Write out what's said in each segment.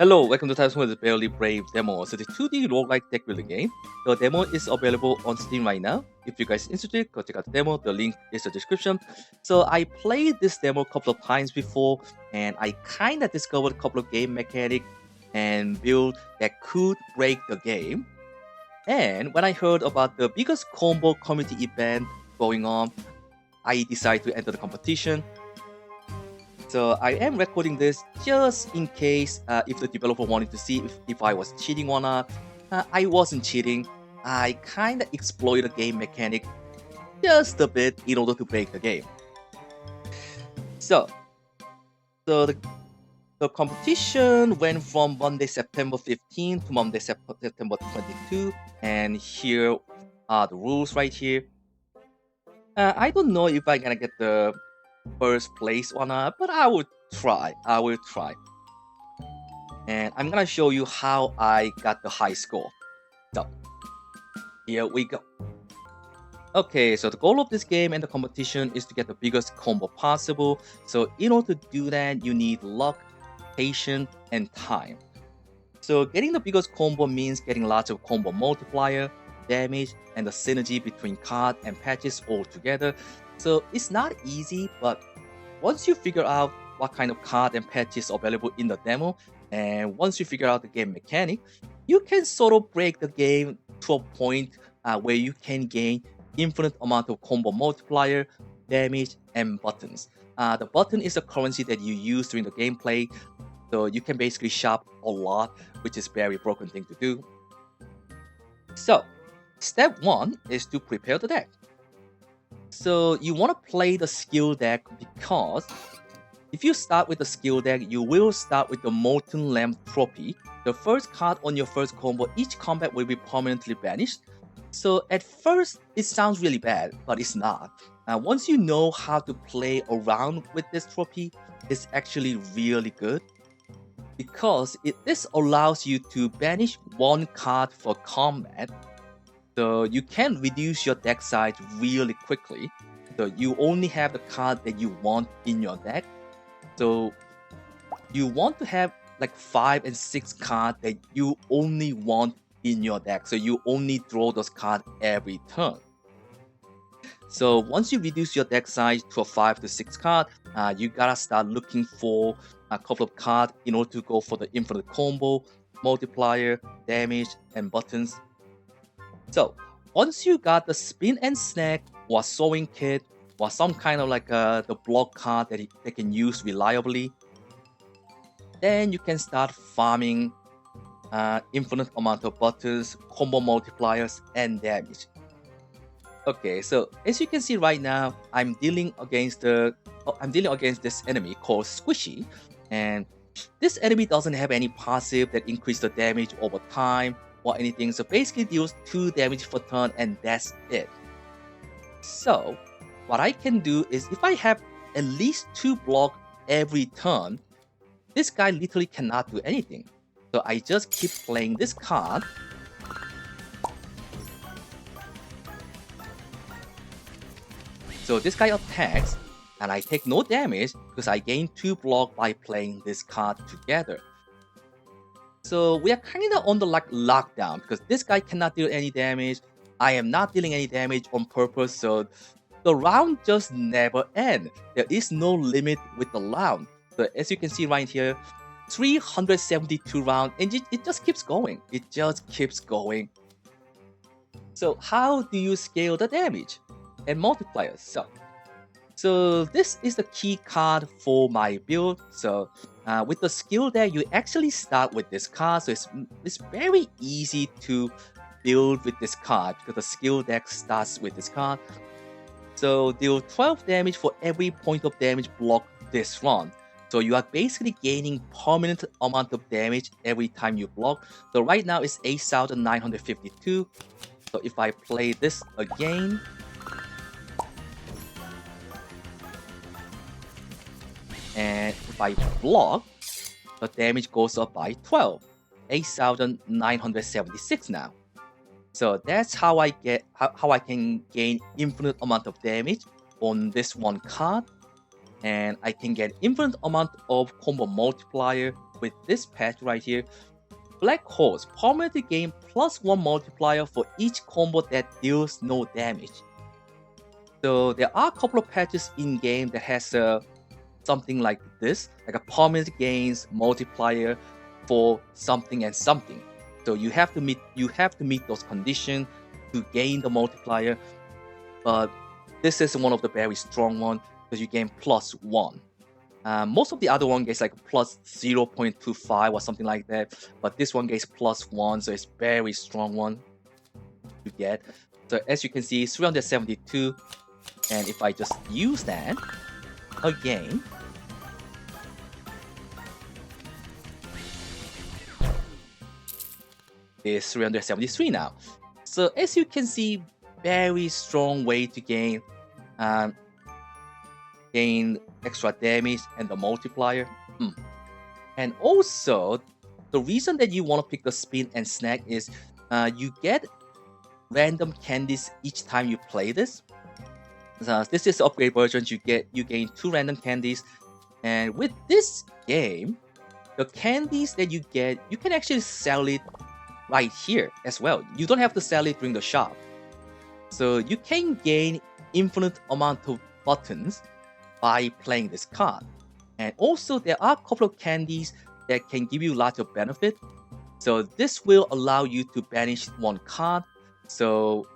Hello, welcome to Times with the Barely Brave demo. So the 2D roguelike deck building game. The demo is available on Steam right now. If you guys are interested, go check out the demo. The link is in the description. So I played this demo a couple of times before, and I kind of discovered a couple of game mechanics and build that could break the game. And when I heard about the biggest combo community event going on, I decided to enter the competition. So I am recording this just in case if the developer wanted to see if I was cheating or not. I wasn't cheating. I kind of exploited the game mechanic just a bit in order to break the game. So the competition went from Monday, September 15 to Monday, September 22. And here are the rules right here. I don't know if I'm gonna get the first place or not, but I will try. And I'm gonna show you how I got the high score. So here we go. Okay, so the goal of this game and the competition is to get the biggest combo possible. So in order to do that, you need luck, patience, and time. So getting the biggest combo means getting lots of combo multiplier, damage, and the synergy between card and patches all together. So it's not easy, but once you figure out what kind of card and patches are available in the demo, and once you figure out the game mechanic, you can sort of break the game to a point where you can gain infinite amount of combo multiplier, damage, and buttons. The button is a currency that you use during the gameplay, so you can basically shop a lot, which is very broken thing to do. So, step 1 is to prepare the deck. So you want to play the skill deck because if you start with the skill deck, you will start with the Molten Lamp Trophy. The first card on your first combo, each combat will be permanently banished. So at first, it sounds really bad, but it's not. Once you know how to play around with this trophy, it's actually really good because this allows you to banish one card for combat. So you can reduce your deck size really quickly. So you only have the card that you want in your deck. So you want to have like 5 and 6 cards that you only want in your deck. So you only draw those cards every turn. So once you reduce your deck size to a 5 to 6 card, you gotta start looking for a couple of cards in order to go for the infinite combo, multiplier, damage, and buttons. So once you got the spin and snack or sewing kit or some kind of like the block card that they can use reliably, then you can start farming infinite amount of buttons, combo multipliers, and damage. Okay, so as you can see right now, I'm dealing against this enemy called Squishy, and this enemy doesn't have any passive that increase the damage over time or anything, so basically deals 2 damage per turn and that's it. So what I can do is if I have at least 2 blocks every turn, this guy literally cannot do anything. So I just keep playing this card. So this guy attacks and I take no damage because I gain 2 blocks by playing this card together. So we are kind of on the lockdown because this guy cannot deal any damage. I am not dealing any damage on purpose, so the round just never ends. There is no limit with the round. So as you can see right here, 372 rounds, and it just keeps going. It just keeps going. So how do you scale the damage and multipliers? So this is the key card for my build. So with the skill deck, you actually start with this card. So it's very easy to build with this card because the skill deck starts with this card. So deal 12 damage for every point of damage blocked this round. So you are basically gaining permanent amount of damage every time you block. So right now it's 8,952. So if I play this again, and if I block, the damage goes up by 12, 8,976 now. So that's how I can gain infinite amount of damage on this one card, and I can get infinite amount of combo multiplier, with this patch right here, Black Holes permanently gain +1 multiplier for each combo that deals no damage. So there are a couple of patches in game that has something like this, like a permanent gains multiplier for something and something. So you have to meet those conditions to gain the multiplier. But this is one of the very strong one because you gain +1. Most of the other one gets like plus 0.25 or something like that, but this one gets +1, so it's very strong one to get. So as you can see, 372, and if I just use that again, it's 373 now. So as you can see, very strong way to gain extra damage and the multiplier. And also, the reason that you want to pick the spin and snack is you get random candies each time you play this. This is the upgrade version. You gain 2 random candies, and with this game, the candies that you get, you can actually sell it right here as well. You don't have to sell it during the shop. So you can gain infinite amount of buttons by playing this card. And also there are a couple of candies that can give you lots of benefit. So this will allow you to banish 1 card. So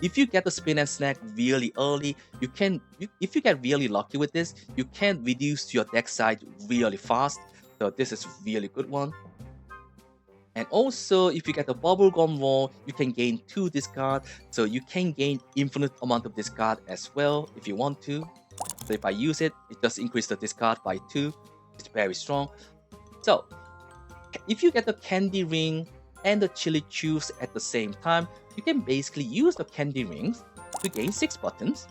if you get the spin and snack really early, if you get really lucky with this, you can reduce your deck size really fast. So this is a really good one. And also, if you get the bubblegum roll, you can gain 2 discard. So you can gain infinite amount of discard as well if you want to. So if I use it, it does increase the discard by 2. It's very strong. So if you get the candy ring and the chili chews at the same time, you can basically use the candy rings to gain 6 buttons.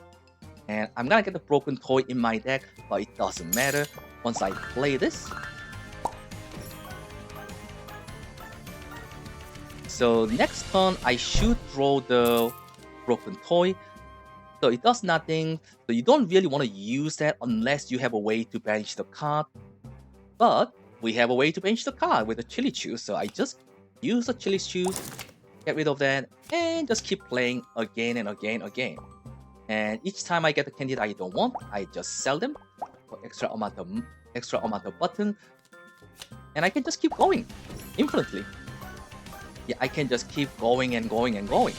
And I'm gonna get the broken toy in my deck, but it doesn't matter once I play this. So next turn, I should draw the broken toy. So it does nothing. So you don't really want to use that unless you have a way to banish the card. But we have a way to banish the card with the chili chew. So I just use the chili chew, get rid of that, and just keep playing again and again. And each time I get the candy that I don't want, I just sell them for extra amount of button, and I can just keep going infinitely. Yeah, I can just keep going and going and going.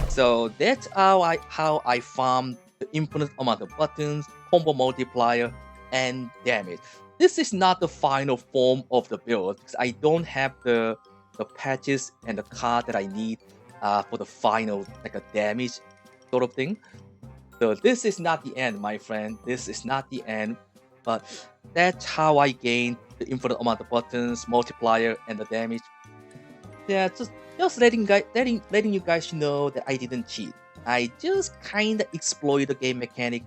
So that's how I farm the infinite amount of buttons, combo multiplier, and damage. This is not the final form of the build because I don't have the patches and the card that I need for the final, like a damage sort of thing. So this is not the end, my friend. This is not the end. But that's how I gain the infinite amount of buttons, multiplier, and the damage. Yeah, just letting you guys know that I didn't cheat. I just kinda exploit the game mechanic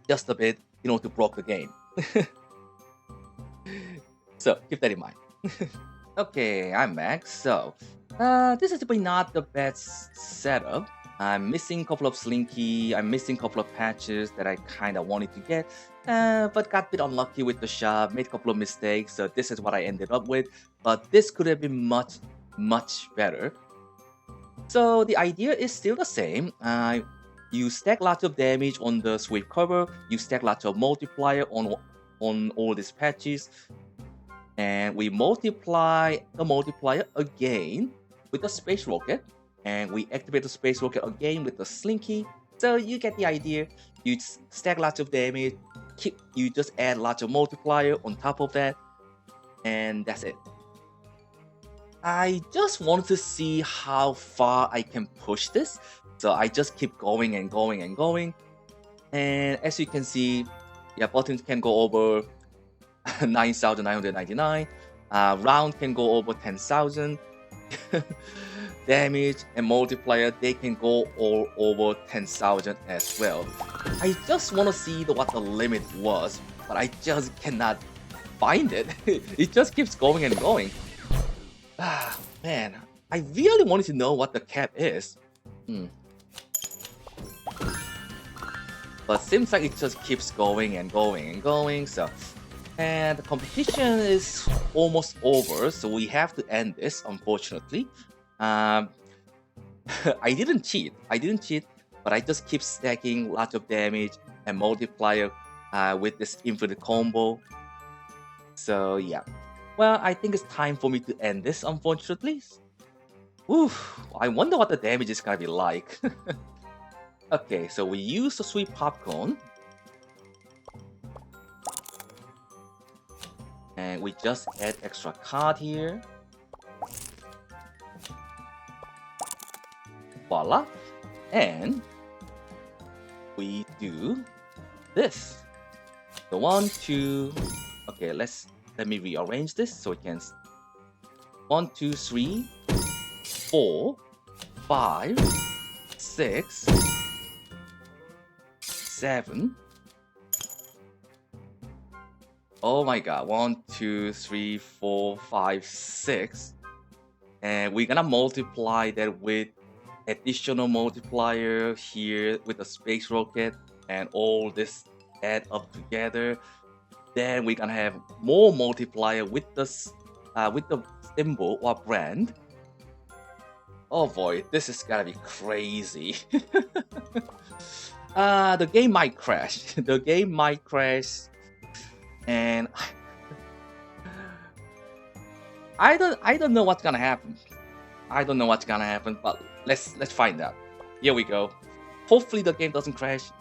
just a bit, to block the game. So keep that in mind. Okay, I'm back. So this is probably not the best setup. I'm missing a couple of slinky. I'm missing a couple of patches that I kinda wanted to get. But got a bit unlucky with the shop, made a couple of mistakes, so this is what I ended up with. But this could have been much better. So the idea is still the same. You stack lots of damage on the sweep cover, you stack lots of multiplier on all these patches, and we multiply the multiplier again with the space rocket, and we activate the space rocket again with the slinky. So you get the idea. You stack lots of damage, you just add lots of multiplier on top of that, and that's it. I just wanted to see how far I can push this, so I just keep going and going and going. And as you can see, yeah, buttons can go over 9,999. Round can go over 10,000. Damage and multiplier, they can go all over 10,000 as well. I just want to see what the limit was, but I just cannot find it. It just keeps going and going. Man, I really wanted to know what the cap is. But seems like it just keeps going and going and going, so And the competition is almost over, so we have to end this, unfortunately. Um, I didn't cheat. I didn't cheat, but I just keep stacking lots of damage and multiplier with this infinite combo. So yeah. Well, I think it's time for me to end this, unfortunately. Oof, I wonder what the damage is gonna be like. Okay, so we use the sweet popcorn, and we just add extra card here. Voila. And we do this. The one, two. Okay, let me rearrange this so it can. One, two, three, 4, 5, 6, 7. Oh my god. 1, 2, 3, 4, 5, 6. And we're gonna multiply that with additional multiplier here with the space rocket and all this add up together. Then we're gonna have more multiplier with the symbol or brand. Oh boy, this is gonna be crazy. The game might crash. The game might crash, and I don't know what's gonna happen. I don't know what's gonna happen, but let's find out. Here we go. Hopefully the game doesn't crash.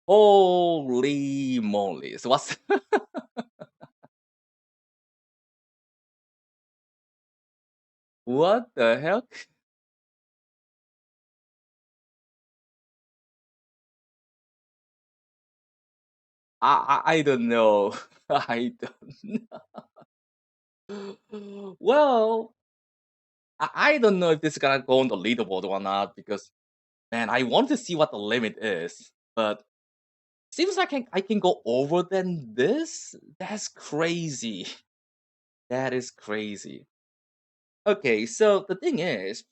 Holy moly! So what's what the heck? I don't know. I don't know. Well, I don't know if this is gonna go on the leaderboard or not because man, I want to see what the limit is, but seems like I can go over than this. That's crazy. That is crazy. Okay, so the thing is,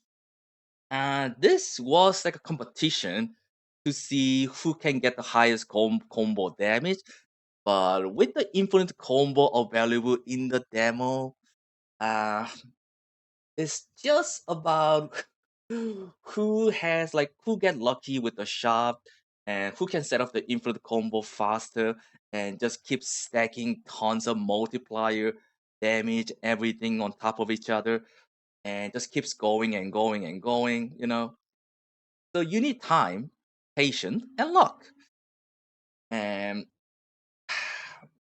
this was like a competition to see who can get the highest combo damage. But with the infinite combo available in the demo, uh, it's just about who get lucky with the shop and who can set up the infinite combo faster and just keep stacking tons of multiplier damage, everything on top of each other, and just keeps going and going and going. So you need time, patience, and luck. And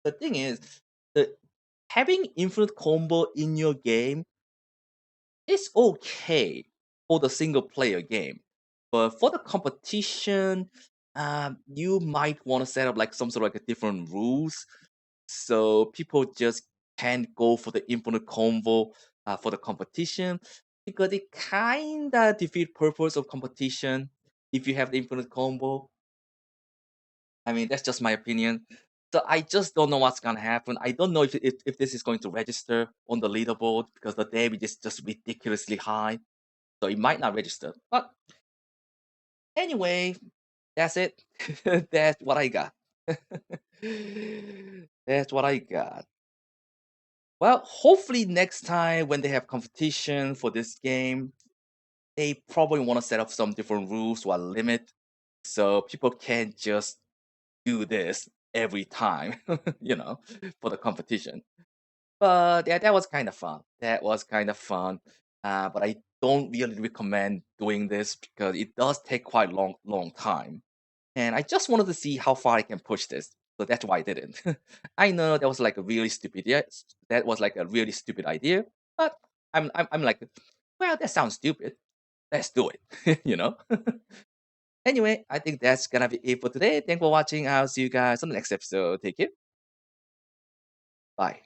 the thing is, the having infinite combo in your game is okay for the single player game, but for the competition, you might want to set up like some sort of like a different rules, so people just can't go for the infinite combo for the competition because it kinda defeat purpose of competition if you have the infinite combo. I mean, that's just my opinion. So I just don't know what's gonna happen. I don't know if this is going to register on the leaderboard because the damage is just ridiculously high. So it might not register. But anyway, that's it. That's what I got. That's what I got. Well, hopefully next time when they have competition for this game, they probably want to set up some different rules or limit so people can't just do this every time, for the competition. But yeah, that was kind of fun. That was kind of fun. But I don't really recommend doing this because it does take quite long time. And I just wanted to see how far I can push this. So that's why I didn't. I know that was like a really stupid idea. That was like a really stupid idea. But I'm like, well, that sounds stupid. Let's do it. Anyway, I think that's gonna be it for today. Thanks for watching. I'll see you guys on the next episode. Take care. Bye.